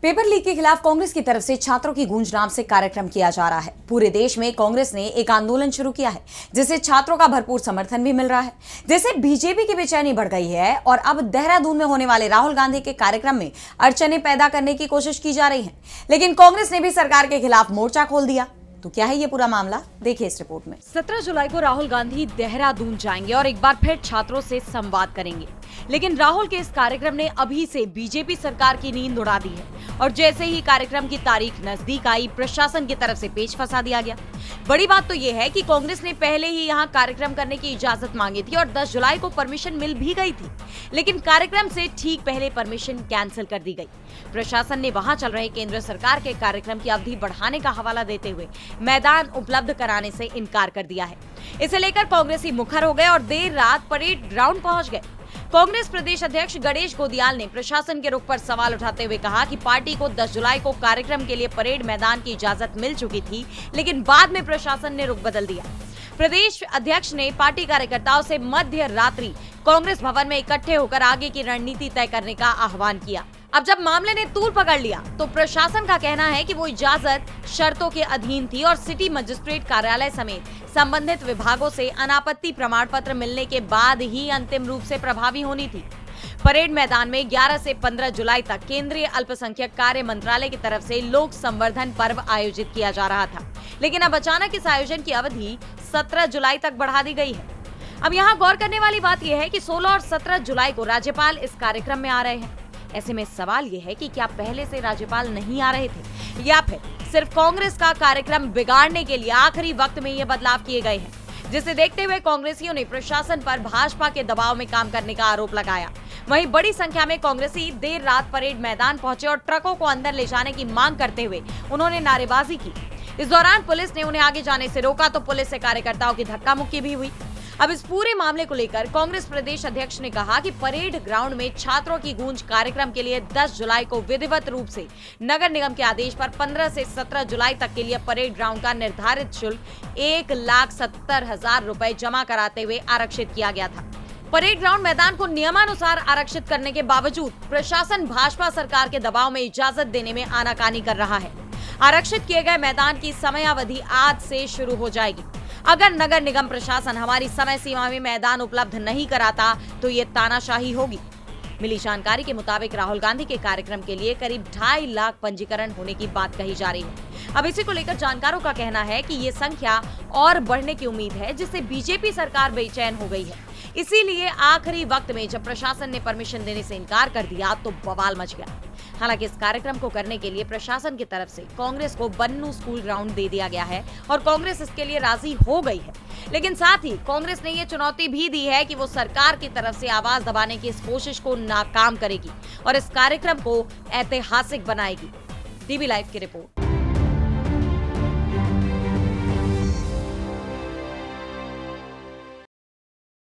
Paper leak के खिलाफ कांग्रेस की तरफ से छात्रों की गूंज नाम से कार्यक्रम किया जा रहा है। पूरे देश में कांग्रेस ने एक आंदोलन शुरू किया है जिसे छात्रों का भरपूर समर्थन भी मिल रहा है, जिससे बीजेपी की बेचैनी बढ़ गई है और अब देहरादून में होने वाले राहुल गांधी के कार्यक्रम में अड़चनें पैदा करने की कोशिश की जा रही है। लेकिन कांग्रेस ने भी सरकार के खिलाफ मोर्चा खोल दिया। तो क्या है ये पूरा मामला, देखिए इस रिपोर्ट में। 17 जुलाई को राहुल गांधी देहरादून जाएंगे और एक बार फिर छात्रों से संवाद करेंगे। लेकिन राहुल के इस कार्यक्रम ने अभी से बीजेपी सरकार की नींद उड़ा दी है और जैसे ही कार्यक्रम की तारीख नजदीक आई, प्रशासन की तरफ से पेच फंसा दिया गया। बड़ी बात तो ये है कि कांग्रेस ने पहले ही यहाँ कार्यक्रम करने की इजाजत मांगी थी और 10 जुलाई को परमिशन मिल भी गई थी, लेकिन कार्यक्रम से ठीक पहले परमिशन कैंसिल कर दी गई। प्रशासन ने वहां चल रहे केंद्र सरकार के कार्यक्रम की अवधि बढ़ाने का हवाला देते हुए मैदान उपलब्ध कराने से इनकार कर दिया है। इसे लेकर कांग्रेसी मुखर हो गए और देर रात परेड ग्राउंड पहुंच गए। कांग्रेस प्रदेश अध्यक्ष गणेश गोदियाल ने प्रशासन के रुख पर सवाल उठाते हुए कहा कि पार्टी को 10 जुलाई को कार्यक्रम के लिए परेड मैदान की इजाजत मिल चुकी थी, लेकिन बाद में प्रशासन ने रुख बदल दिया। प्रदेश अध्यक्ष ने पार्टी कार्यकर्ताओं से मध्य रात्रि कांग्रेस भवन में इकट्ठे होकर आगे की रणनीति तय करने का आह्वान किया। अब जब मामले ने तूल पकड़ लिया तो प्रशासन का कहना है कि वो इजाजत शर्तों के अधीन थी और सिटी मजिस्ट्रेट कार्यालय समेत संबंधित विभागों से अनापत्ति प्रमाण पत्र मिलने के बाद ही अंतिम रूप से प्रभावी होनी थी। परेड मैदान में 11 से 15 जुलाई तक केंद्रीय अल्पसंख्यक कार्य मंत्रालय की तरफ से लोक संवर्धन पर्व आयोजित किया जा रहा था, लेकिन अब अचानक इस आयोजन की अवधि 17 जुलाई तक बढ़ा दी गई है। अब यहाँ गौर करने वाली बात यह है कि 16 और 17 जुलाई को राज्यपाल इस कार्यक्रम में आ रहे हैं। ऐसे में सवाल ये है कि क्या पहले से राज्यपाल नहीं आ रहे थे या फिर सिर्फ कांग्रेस का कार्यक्रम बिगाड़ने के लिए आखिरी वक्त में ये बदलाव किए गए हैं, जिसे देखते हुए कांग्रेसियों ने प्रशासन पर भाजपा के दबाव में काम करने का आरोप लगाया। वहीं बड़ी संख्या में कांग्रेसी देर रात परेड मैदान पहुंचे और ट्रकों को अंदर ले जाने की मांग करते हुए उन्होंने नारेबाजी की। इस दौरान पुलिस ने उन्हें आगे जाने से रोका तो पुलिस से कार्यकर्ताओं की धक्का मुक्की भी हुई। अब इस पूरे मामले को लेकर कांग्रेस प्रदेश अध्यक्ष ने कहा कि परेड ग्राउंड में छात्रों की गूंज कार्यक्रम के लिए 10 जुलाई को विधिवत रूप से नगर निगम के आदेश पर 15 से 17 जुलाई तक के लिए परेड ग्राउंड का निर्धारित शुल्क 1,70,000 रुपए जमा कराते हुए आरक्षित किया गया था। परेड ग्राउंड मैदान को नियमानुसार आरक्षित करने के बावजूद प्रशासन भाजपा सरकार के दबाव में इजाजत देने में आनाकानी कर रहा है। आरक्षित किए गए मैदान की समयावधि आज से शुरू हो जाएगी। अगर नगर निगम प्रशासन हमारी समय सीमा में मैदान उपलब्ध नहीं कराता तो ये तानाशाही होगी। मिली जानकारी के मुताबिक राहुल गांधी के कार्यक्रम के लिए करीब 2.5 लाख पंजीकरण होने की बात कही जा रही है। अब इसी को लेकर जानकारों का कहना है कि ये संख्या और बढ़ने की उम्मीद है, जिससे बीजेपी सरकार बेचैन हो गई है। इसीलिए आखिरी वक्त में जब प्रशासन ने परमिशन देने से इनकार कर दिया तो बवाल मच गया। हालांकि इस कार्यक्रम को करने के लिए प्रशासन की तरफ से कांग्रेस को बन्नू स्कूल ग्राउंड दे दिया गया है और कांग्रेस इसके लिए राजी हो गई है, लेकिन साथ ही कांग्रेस ने ये चुनौती भी दी है कि वो सरकार की तरफ से आवाज दबाने की इस कोशिश को नाकाम करेगी और इस कार्यक्रम को ऐतिहासिक बनाएगी। टीवी लाइव की रिपोर्ट।